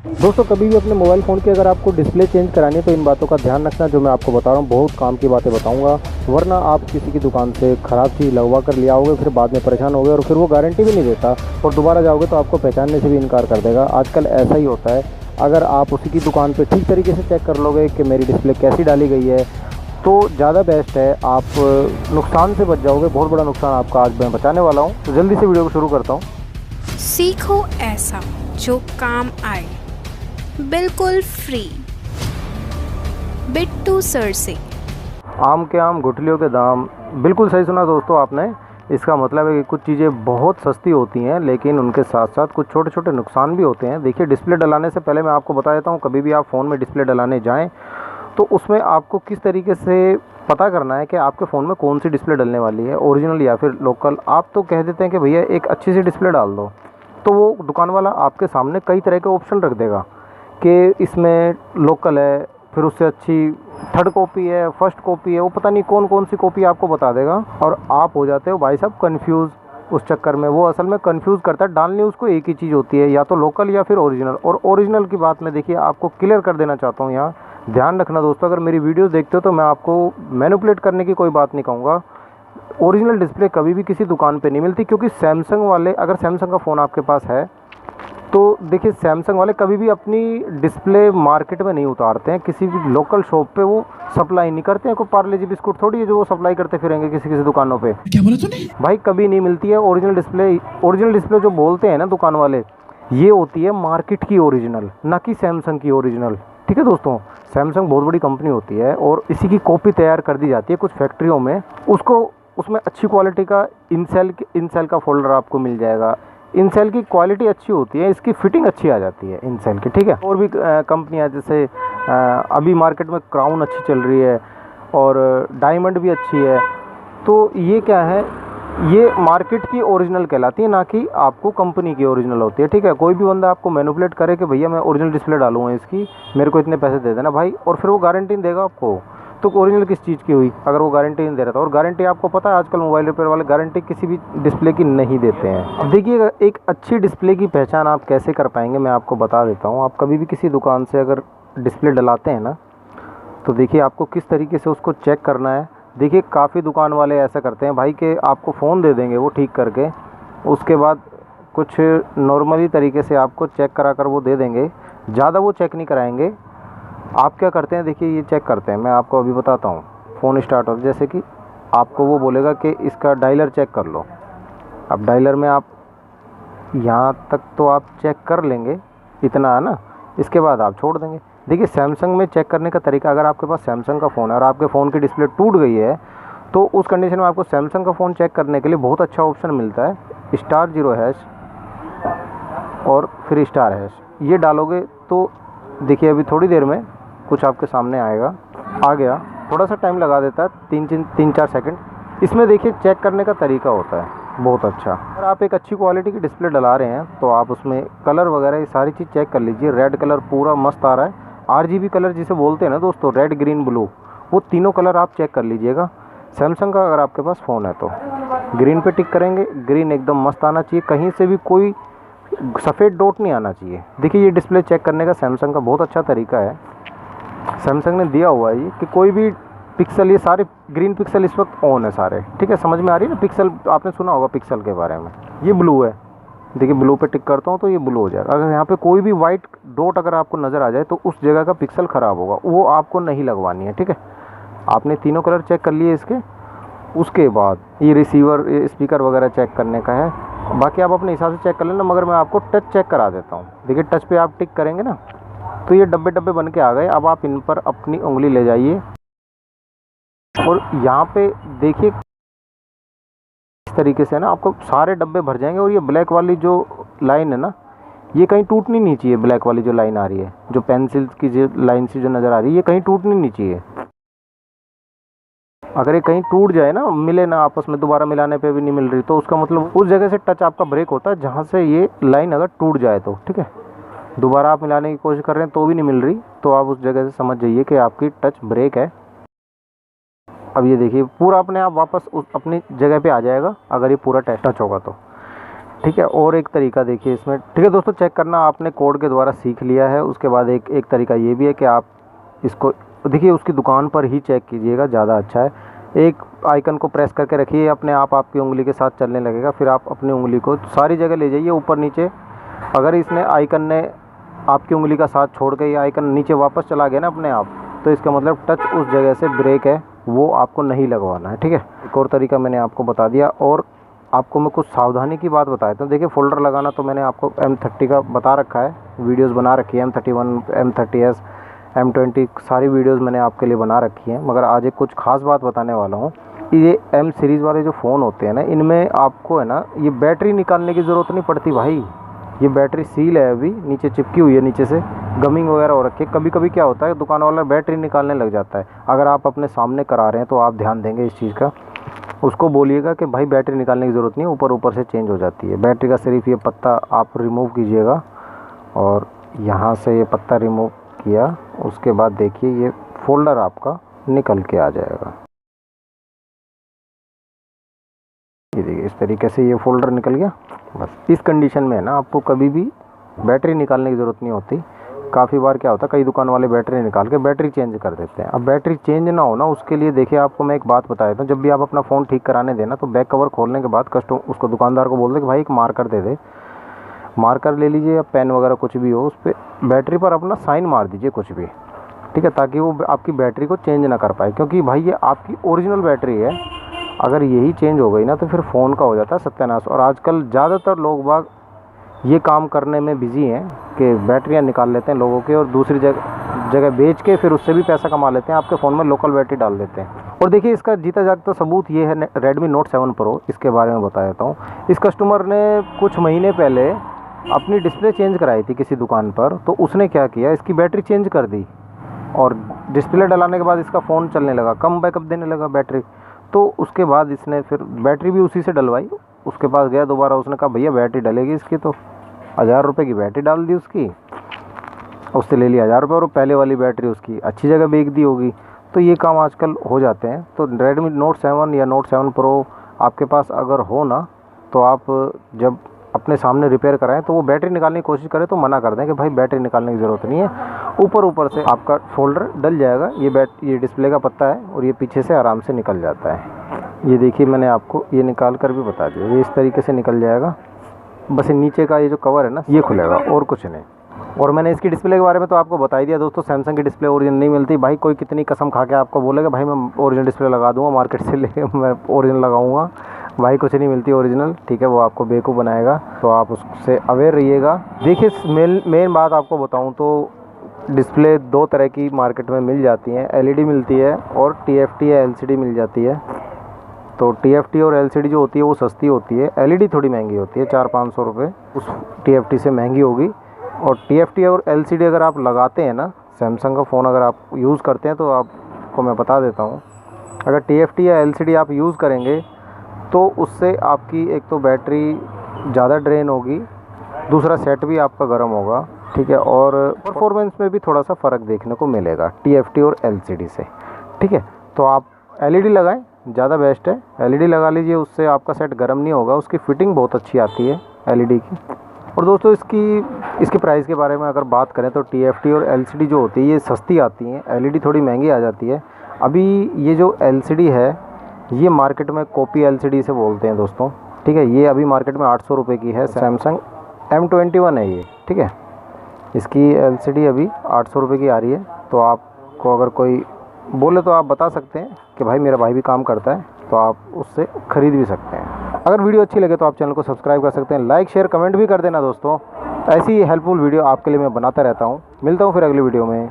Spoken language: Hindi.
दोस्तों कभी भी अपने मोबाइल फ़ोन की अगर आपको डिस्प्ले चेंज करानी है तो इन बातों का ध्यान रखना जो मैं आपको बता रहा हूँ, बहुत काम की बातें बताऊँगा। वरना आप किसी की दुकान से ख़राब चीज़ लगवा कर ले आओगे, फिर बाद में परेशान होगे और फिर वो गारंटी भी नहीं देता और दोबारा जाओगे तो आपको पहचानने से भी इनकार कर देगा। आजकल ऐसा ही होता है। अगर आप उसी की दुकान पर ठीक तरीके से चेक कर लोगे कि मेरी डिस्प्ले कैसी डाली गई है तो ज़्यादा बेस्ट है, आप नुकसान से बच जाओगे। बहुत बड़ा नुकसान आपका आज मैं बचाने वाला हूँ, तो जल्दी से वीडियो को शुरू करता हूँ। सीखो ऐसा जो काम आए, बिल्कुल फ्री। बिट्टू सर से। आम के आम गुठलियों के दाम, बिल्कुल सही सुना दोस्तों आपने। इसका मतलब है कि कुछ चीज़ें बहुत सस्ती होती हैं लेकिन उनके साथ साथ कुछ छोटे छोटे नुकसान भी होते हैं। देखिए, डिस्प्ले डलाने से पहले मैं आपको बता देता हूँ, कभी भी आप फ़ोन में डिस्प्ले डलाने जाएं तो उसमें आपको किस तरीके से पता करना है कि आपके फ़ोन में कौन सी डिस्प्ले डलने वाली है, ओरिजिनल या फिर लोकल। आप तो कह देते हैं कि भैया एक अच्छी सी डिस्प्ले डाल दो, तो वो दुकान वाला आपके सामने कई तरह के ऑप्शन रख देगा कि इसमें लोकल है, फिर उससे अच्छी थर्ड कॉपी है, फर्स्ट कॉपी है, वो पता नहीं कौन कौन सी कॉपी आपको बता देगा और आप हो जाते हो भाई साहब कन्फ्यूज़। उस चक्कर में वो असल में कन्फ्यूज़ करता है। डालनी उसको एक ही चीज़ होती है, या तो लोकल या फिर ओरिजिनल। और ओरिजिनल की बात मैं देखिए आपको क्लियर कर देना चाहता हूँ। यहाँ ध्यान रखना दोस्तों, अगर मेरी वीडियोस देखते हो तो मैं आपको मैनिपुलेट करने की कोई बात नहीं कहूँगा। ओरिजिनल डिस्प्ले कभी भी किसी दुकान पे नहीं मिलती, क्योंकि सैमसंग वाले, अगर सैमसंग का फ़ोन आपके पास है तो देखिए सैमसंग वाले कभी भी अपनी डिस्प्ले मार्केट में नहीं उतारते हैं, किसी भी लोकल शॉप पे वो सप्लाई नहीं करते हैं। कोई पार्ले जी बिस्कुट थोड़ी है जो वो सप्लाई करते फिरेंगे किसी किसी दुकानों पे। क्या बोला तूने? भाई कभी नहीं मिलती है ओरिजिनल डिस्प्ले। ओरिजिनल डिस्प्ले जो बोलते हैं ना दुकान वाले, ये होती है मार्केट की ओरिजिनल, ना कि सैमसंग की ओरिजिनल। ठीक है दोस्तों, सैमसंग बहुत बड़ी कंपनी होती है और इसी की कॉपी तैयार कर दी जाती है कुछ फैक्ट्रियों में। उसको उसमें अच्छी क्वालिटी का इनसेल का फोल्डर आपको मिल जाएगा। इनसेल की क्वालिटी अच्छी होती है, इसकी फिटिंग अच्छी आ जाती है इनसेल की। ठीक है, और भी कंपनियां जैसे अभी मार्केट में क्राउन अच्छी चल रही है और डायमंड भी अच्छी है। तो ये क्या है, ये मार्केट की ओरिजिनल कहलाती है, ना कि आपको कंपनी की ओरिजिनल होती है। ठीक है, कोई भी बंदा आपको मैनिपुलेट करे कि भैया मैं ओरिजिनल डिस्प्ले डालूंगा इसकी, मेरे को इतने पैसे दे देना भाई, और फिर वो गारंटी नहीं देगा आपको, तो ओरिजिनल किस चीज़ की हुई अगर वो गारंटी नहीं दे रहा था। और गारंटी आपको पता है आजकल मोबाइल रिपेयर वाले गारंटी किसी भी डिस्प्ले की नहीं देते हैं। अब देखिए, एक अच्छी डिस्प्ले की पहचान आप कैसे कर पाएंगे मैं आपको बता देता हूँ। आप कभी भी किसी दुकान से अगर डिस्प्ले डलाते हैं ना, तो देखिए आपको किस तरीके से उसको चेक करना है। देखिए काफ़ी दुकान वाले ऐसा करते हैं भाई कि आपको फ़ोन दे देंगे वो ठीक करके, उसके बाद कुछ नॉर्मली तरीके से आपको चेक करा कर वो दे देंगे, ज़्यादा वो चेक नहीं कराएंगे। आप क्या करते हैं, देखिए ये चेक करते हैं, मैं आपको अभी बताता हूँ। फ़ोन स्टार्ट हो, जैसे कि आपको वो बोलेगा कि इसका डायलर चेक कर लो। अब डायलर में आप यहाँ तक तो आप चेक कर लेंगे, इतना है ना, इसके बाद आप छोड़ देंगे। देखिए सैमसंग में चेक करने का तरीका, अगर आपके पास सैमसंग का फ़ोन है और आपके फ़ोन की डिस्प्ले टूट गई है तो उस कंडीशन में आपको सैमसंग का फ़ोन चेक करने के लिए बहुत अच्छा ऑप्शन मिलता है, *0# और फिर *#। ये डालोगे तो देखिए अभी थोड़ी देर में कुछ आपके सामने आएगा। आ गया, थोड़ा सा टाइम लगा देता है, 3-4 सेकंड। इसमें देखिए चेक करने का तरीका होता है बहुत अच्छा। अगर आप एक अच्छी क्वालिटी की डिस्प्ले डला रहे हैं तो आप उसमें कलर वगैरह ये सारी चीज़ चेक कर लीजिए। रेड कलर पूरा मस्त आ रहा है, RGB कलर जिसे बोलते हैं ना दोस्तों, रेड ग्रीन ब्लू, वो तीनों कलर आप चेक कर लीजिएगा। सैमसंग का अगर आपके पास फ़ोन है तो ग्रीन पे टिक करेंगे, ग्रीन एकदम मस्त आना चाहिए, कहीं से भी कोई सफ़ेद डॉट नहीं आना चाहिए। देखिए ये डिस्प्ले चेक करने का सैमसंग का बहुत अच्छा तरीका है, सैमसंग ने दिया हुआ है ये कि कोई भी पिक्सल, ये सारे ग्रीन पिक्सल इस वक्त ऑन है सारे। ठीक है, समझ में आ रही है ना, पिक्सल आपने सुना होगा पिक्सल के बारे में। ये ब्लू है, देखिए ब्लू पे टिक करता हूँ तो ये ब्लू हो जाएगा। अगर यहाँ पे कोई भी वाइट डॉट अगर आपको नज़र आ जाए तो उस जगह का पिक्सल ख़राब होगा, वो आपको नहीं लगवानी है। ठीक है, आपने तीनों कलर चेक कर लिए इसके। उसके बाद ये रिसीवर, ये स्पीकर वगैरह चेक करने का है, बाकी आप अपने हिसाब से चेक कर लेना, मगर मैं आपको टच चेक करा देता हूँ। देखिए टच पे आप टिक करेंगे ना तो ये डब्बे डब्बे बन के आ गए। अब आप इन पर अपनी उंगली ले जाइए और यहाँ पे देखिए इस तरीके से ना आपको सारे डब्बे भर जाएंगे। और ये ब्लैक वाली जो लाइन है ना, ये कहीं टूटनी नहीं चाहिए। ब्लैक वाली जो लाइन आ रही है, जो पेंसिल की जो लाइन से जो नज़र आ रही है, ये कहीं टूटनी नहीं चाहिए। अगर ये कहीं टूट जाए ना, मिले ना आपस में, दोबारा मिलाने पे भी नहीं मिल रही, तो उसका मतलब उस जगह से टच आपका ब्रेक होता है जहाँ से ये लाइन अगर टूट जाए तो। ठीक है, दोबारा आप मिलाने की कोशिश कर रहे हैं तो भी नहीं मिल रही, तो आप उस जगह से समझ जाइए कि आपकी टच ब्रेक है। अब ये देखिए पूरा अपने आप वापस उस अपनी जगह पे आ जाएगा अगर ये पूरा टच होगा तो। ठीक है। और एक तरीका देखिए इसमें, ठीक है दोस्तों, चेक करना आपने कोड के द्वारा सीख लिया है। उसके बाद एक तरीका ये भी है कि आप इसको देखिए उसकी दुकान पर ही चेक कीजिएगा, ज़्यादा अच्छा है। एक आइकन को प्रेस करके रखिए, अपने आप आपकी उंगली के साथ चलने लगेगा। फिर आप अपनी उंगली को सारी जगह ले जाइए, ऊपर नीचे। अगर इसने आइकन ने आपकी उंगली का साथ छोड़ के ये आइकन नीचे वापस चला गया ना अपने आप, तो इसका मतलब टच उस जगह से ब्रेक है, वो आपको नहीं लगवाना है। ठीक है, एक और तरीका मैंने आपको बता दिया। और आपको मैं कुछ सावधानी की बात बता देता हूँ। देखिए फ़ोल्डर लगाना तो मैंने आपको M30 का बता रखा है, वीडियोस बना रखी है। M31, M30s, M20 सारी वीडियोस मैंने आपके लिए बना रखी हैं। मगर आज एक कुछ खास बात बताने वाला हूँ। ये M सीरीज़ वाले जो फ़ोन होते हैं ना, इनमें आपको है ना ये बैटरी निकालने की ज़रूरत नहीं पड़ती भाई। ये बैटरी सील है, अभी नीचे चिपकी हुई है, नीचे से गमिंग वगैरह हो रखी है। कभी कभी क्या होता है, दुकान वाला बैटरी निकालने लग जाता है। अगर आप अपने सामने करा रहे हैं तो आप ध्यान देंगे इस चीज़ का। उसको बोलिएगा कि भाई बैटरी निकालने की ज़रूरत नहीं है, ऊपर ऊपर से चेंज हो जाती है बैटरी का। सिर्फ ये पत्ता आप रिमूव कीजिएगा, और यहाँ से ये पत्ता रिमूव किया, उसके बाद देखिए ये फ़ोल्डर आपका निकल के आ जाएगा। ये देखिए इस तरीके से ये फ़ोल्डर निकल गया। बस इस कंडीशन में है ना, आपको कभी भी बैटरी निकालने की ज़रूरत नहीं होती। काफ़ी बार क्या होता है, कई दुकान वाले बैटरी निकाल के बैटरी चेंज कर देते हैं। अब बैटरी चेंज ना हो ना, उसके लिए देखिए आपको मैं एक बात बता देता हूँ। जब भी आप अपना फ़ोन ठीक कराने देना, तो बैक कवर खोलने के बाद उसको दुकानदार को बोल दे कि भाई एक मार्कर दे दे। मार्कर ले लीजिए या पेन वगैरह कुछ भी हो, उस पर बैटरी पर अपना साइन मार दीजिए कुछ भी, ठीक है, ताकि वो आपकी बैटरी को चेंज ना कर पाए। क्योंकि भाई ये आपकी ओरिजिनल बैटरी है, अगर यही चेंज हो गई ना तो फिर फ़ोन का हो जाता है सत्यानाश। और आजकल ज़्यादातर लोग बाग ये काम करने में बिज़ी हैं कि बैटरियां निकाल लेते हैं लोगों के, और दूसरी जगह बेच के फिर उससे भी पैसा कमा लेते हैं। आपके फ़ोन में लोकल बैटरी डाल देते हैं। और देखिए इसका जीता जागता सबूत ये है Redmi Note 7 Pro। इसके बारे में बता देता हूँ। इस कस्टमर ने कुछ महीने पहले अपनी डिस्प्ले चेंज कराई थी किसी दुकान पर, तो उसने क्या किया, इसकी बैटरी चेंज कर दी, और डिस्प्ले डलाने के बाद इसका फ़ोन चलने लगा, कम बैकअप देने लगा बैटरी। तो उसके बाद इसने फिर बैटरी भी उसी से डलवाई। उसके पास गया दोबारा, उसने कहा भैया बैटरी डलेगी इसकी, तो 1000 रुपये की बैटरी डाल दी उसकी, उससे ले लिया 1000 रुपये, और पहले वाली बैटरी उसकी अच्छी जगह बेच दी होगी। तो ये काम आजकल हो जाते हैं। तो Redmi Note 7 या Note 7 Pro आपके पास अगर हो ना, तो आप जब अपने सामने रिपेयर कराएं तो वो बैटरी निकालने की कोशिश करें तो मना कर दें कि भाई बैटरी निकालने की ज़रूरत नहीं है। ऊपर से आपका फ़ोल्डर डल जाएगा। ये डिस्प्ले का पत्ता है, और ये पीछे से आराम से निकल जाता है। ये देखिए मैंने आपको ये निकाल कर भी बता दिया, ये इस तरीके से निकल जाएगा। बस नीचे का ये जो कवर है ना, ये खुलेगा, और कुछ नहीं। और मैंने इसकी डिस्प्ले के बारे में तो आपको बता ही दिया दोस्तों। सैमसंग की डिस्प्ले ओरिजिनल नहीं मिलती भाई। कोई कितनी कसम खा के आपको बोलेगा भाई मैं ओरिजिनल डिस्प्ले लगा दूंगा, मार्केट से लेके मैं ओरिजिनल लगाऊंगा, भाई कुछ नहीं मिलती ओरिजिनल, ठीक है, वो आपको बेवकूफ़ बनाएगा। तो आप उससे अवेयर रहिएगा। देखिए मेन बात आपको बताऊँ तो डिस्प्ले दो तरह की मार्केट में मिल जाती हैं, LED मिलती है और TFT या LCD मिल जाती है। तो TFT और LCD जो होती है वो सस्ती होती है, LED थोड़ी महंगी होती है, 400-500 रुपये उस TFT से महंगी होगी। और TFT और LCD अगर आप लगाते हैं ना, सैमसंग का फ़ोन अगर आप यूज़ करते हैं, तो आपको मैं बता देता हूँ, अगर TFT या LCD आप यूज़ करेंगे तो उससे आपकी एक तो बैटरी ज़्यादा ड्रेन होगी, दूसरा सेट भी आपका गर्म होगा, ठीक है, और परफॉर्मेंस में भी थोड़ा सा फ़र्क देखने को मिलेगा TFT और LCD से, ठीक है। तो आप LED लगाएं, ज़्यादा बेस्ट है। LED लगा लीजिए, उससे आपका सेट गर्म नहीं होगा। उसकी फ़िटिंग बहुत अच्छी आती है LED की। और दोस्तों इसकी प्राइस के बारे में अगर बात करें तो TFT और LCD जो होती है ये सस्ती आती हैं, LED थोड़ी महंगी आ जाती है। अभी ये जो LCD है ये मार्केट में कॉपी LCD से बोलते हैं दोस्तों, ठीक है। ये अभी मार्केट में 800 रुपये की है। सैमसंग M21 है ये, ठीक है। इसकी LCD अभी 800 रुपये की आ रही है। तो आपको अगर कोई बोले तो आप बता सकते हैं कि भाई मेरा भाई भी काम करता है, तो आप उससे ख़रीद भी सकते हैं। अगर वीडियो अच्छी लगे तो आप चैनल को सब्सक्राइब कर सकते हैं, लाइक शेयर कमेंट भी कर देना दोस्तों। ऐसी हेल्पफुल वीडियो आपके लिए मैं बनाता रहता हूँ। मिलता हूँ फिर अगली वीडियो में।